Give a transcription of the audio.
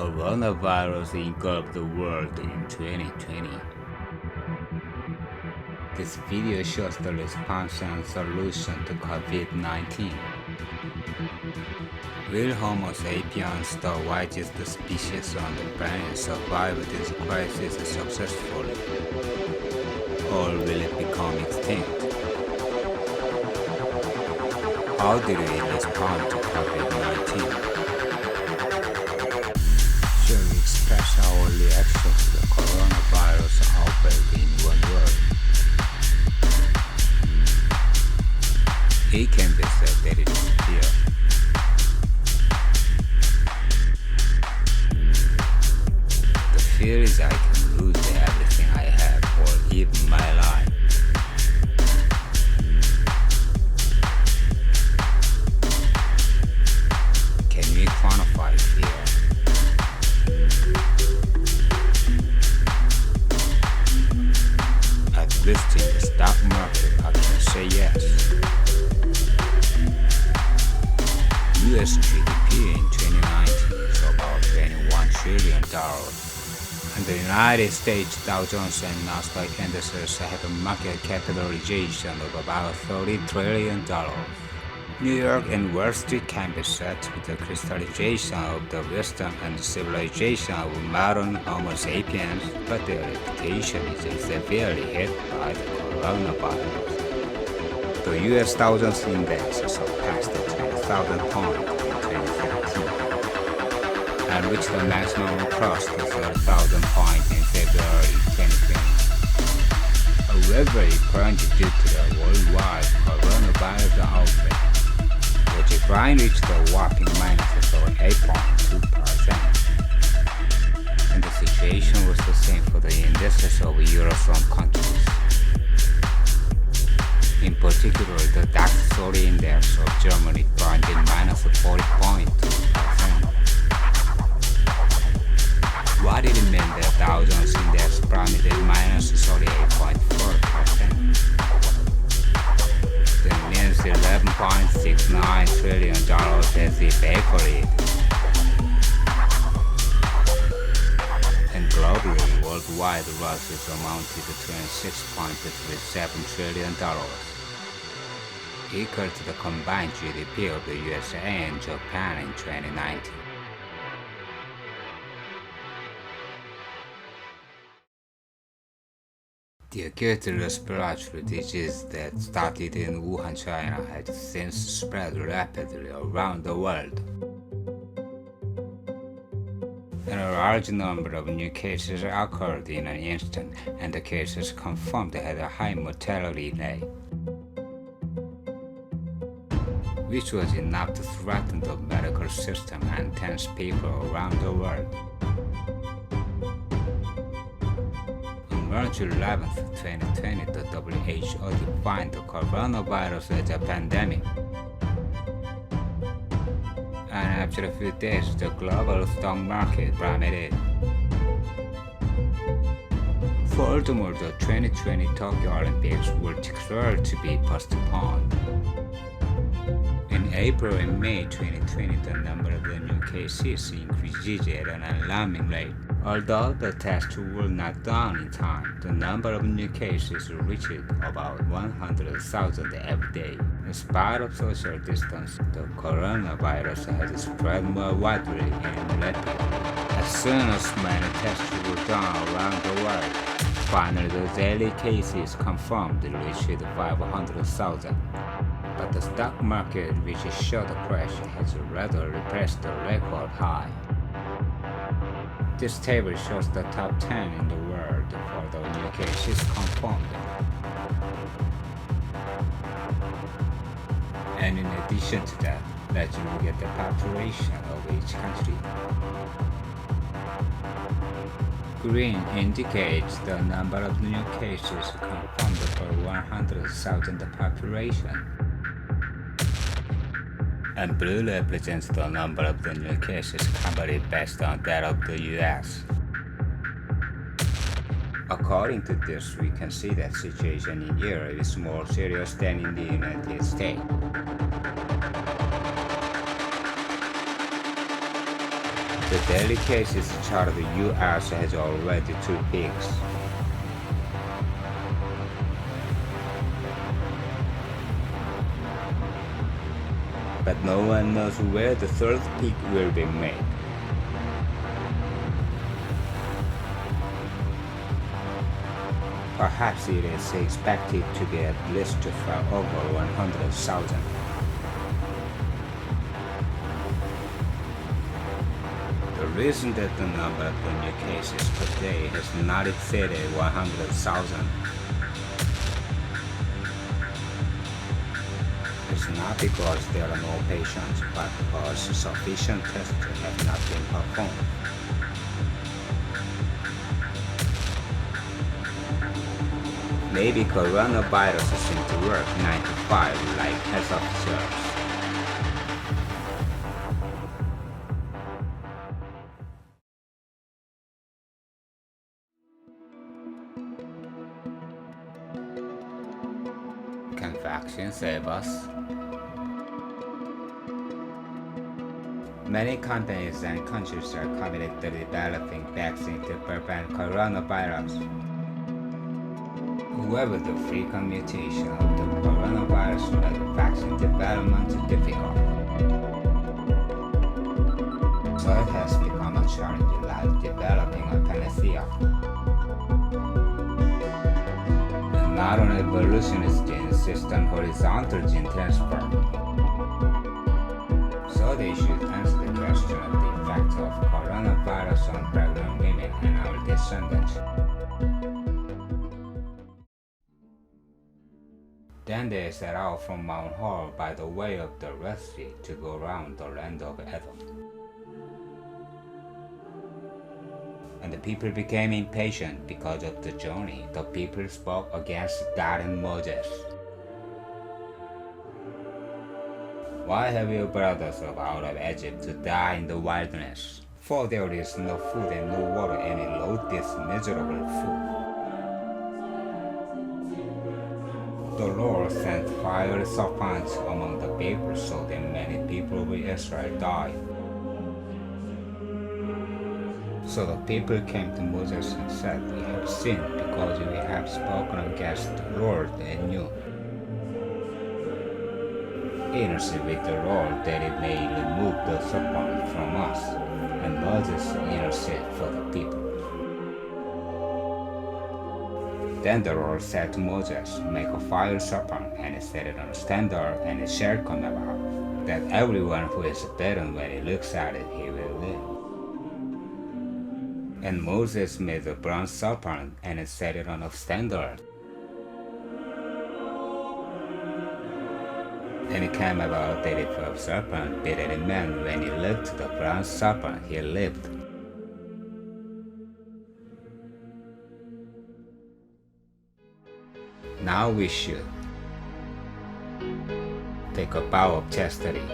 coronavirus engulfed the world in 2020. This video shows the response and solution to covid-19. Will Homo sapiens, the wisest species on the planet, survive this crisis successfully? Or will it become extinct? How did we respond to covid-19? Shall we express our reaction to the coronavirus outbreak in one word? It can be said that it is fear. The fear is I can lose everything I have or even my life. Can we quantify fear? At least in the stock market, I can say yes. US GDP in 2019 is about $21 trillion, and the United States Dow Jones and Nasdaq indices have a market capitalization of about $30 trillion. New York and Wall Street can be said with the crystallization of the wisdom and civilization of modern Homo sapiens, but their reputation is severely hit by the coronavirus. The US Dow Jones Index surpassed the 20,000 point in 2017 and reached the maximum across the 30,000 point in February 2020. However, it plunged due to the worldwide coronavirus outbreak. The decline reached a whopping minus 8.2%. And the situation was the same for the indices of Eurozone countries. In particular, the DAX 30 index of Germany plunged minus 40.2%. What did it mean that Dow Jones index plummeted minus 38.4%? That means $11.69 trillion has evaporated. And globally, worldwide losses amounted to $26.37 trillion, equal to the combined GDP of the USA and Japan in 2019. The acute respiratory disease that started in Wuhan, China has since spread rapidly around the world. And a large number of new cases occurred in an instant, and the cases confirmed had a high mortality rate, which was enough to threaten the medical system and tens people around the world. On March 11, 2020, the WHO defined the coronavirus as a pandemic. And after a few days, the global stock market plummeted. Furthermore, the 2020 Tokyo Olympics were declared to be postponed. In April and May 2020, the number of the new cases increased at an alarming rate. Although the tests were not done in time, the number of new cases reached about 100,000 every day. In spite of social distance, the coronavirus has spread more widely and rapidly. As soon as many tests were done around the world, finally the daily cases confirmed reached 500,000. But the stock market, which showed a crash, has rather repressed a record high. This table shows the top 10 in the world for the new cases confirmed. And in addition to that, let's look at the population of each country. Green indicates the number of new cases confirmed per 100,000 population. And blue represents the number of the new cases counted based on that of the US. According to this, we can see that situation in Europe is more serious than in the United States. The daily cases chart of the U.S. has already 2 peaks. But no one knows where the 3rd peak will be made. Perhaps it is expected to be at least far over 100,000. The reason that the number of new cases per day has not exceeded 100,000 is not because there are no patients, but because sufficient tests have not been performed. Maybe coronavirus seems to work 9 to 5 like health observes. Can vaccines save us? Many companies and countries are committed to developing vaccines to prevent coronavirus. However, the frequent mutation of the coronavirus makes vaccine development difficult. So it has become a challenge like developing a panacea. And not an evolutionist gene insist on horizontal gene transfer. So they should answer the question of the effect of coronavirus on pregnant women and our descendants. Then they set out from Mount Hor by the way of the Red Sea to go around the land of Edom. And the people became impatient because of the journey. The people spoke against God and Moses. Why have you brought us up out of Egypt to die in the wilderness? For there is no food and no water, and we loathe this miserable food. The Lord sent fiery serpents among the people, so that many people of Israel died. So the people came to Moses and said, "We have sinned because we have spoken against the Lord and you. Intercede with the Lord that it may remove the serpent from us." And Moses interceded for the people. Then the Lord said to Moses, "Make a fire serpent, and set it on a standard, and it shall come about, that everyone who is bitten when he looks at it, he will live." And Moses made a bronze serpent, and set it on a standard. And it came about that if a serpent bit a man when he looked at the bronze serpent, he lived. Now we should take a vow of chastity.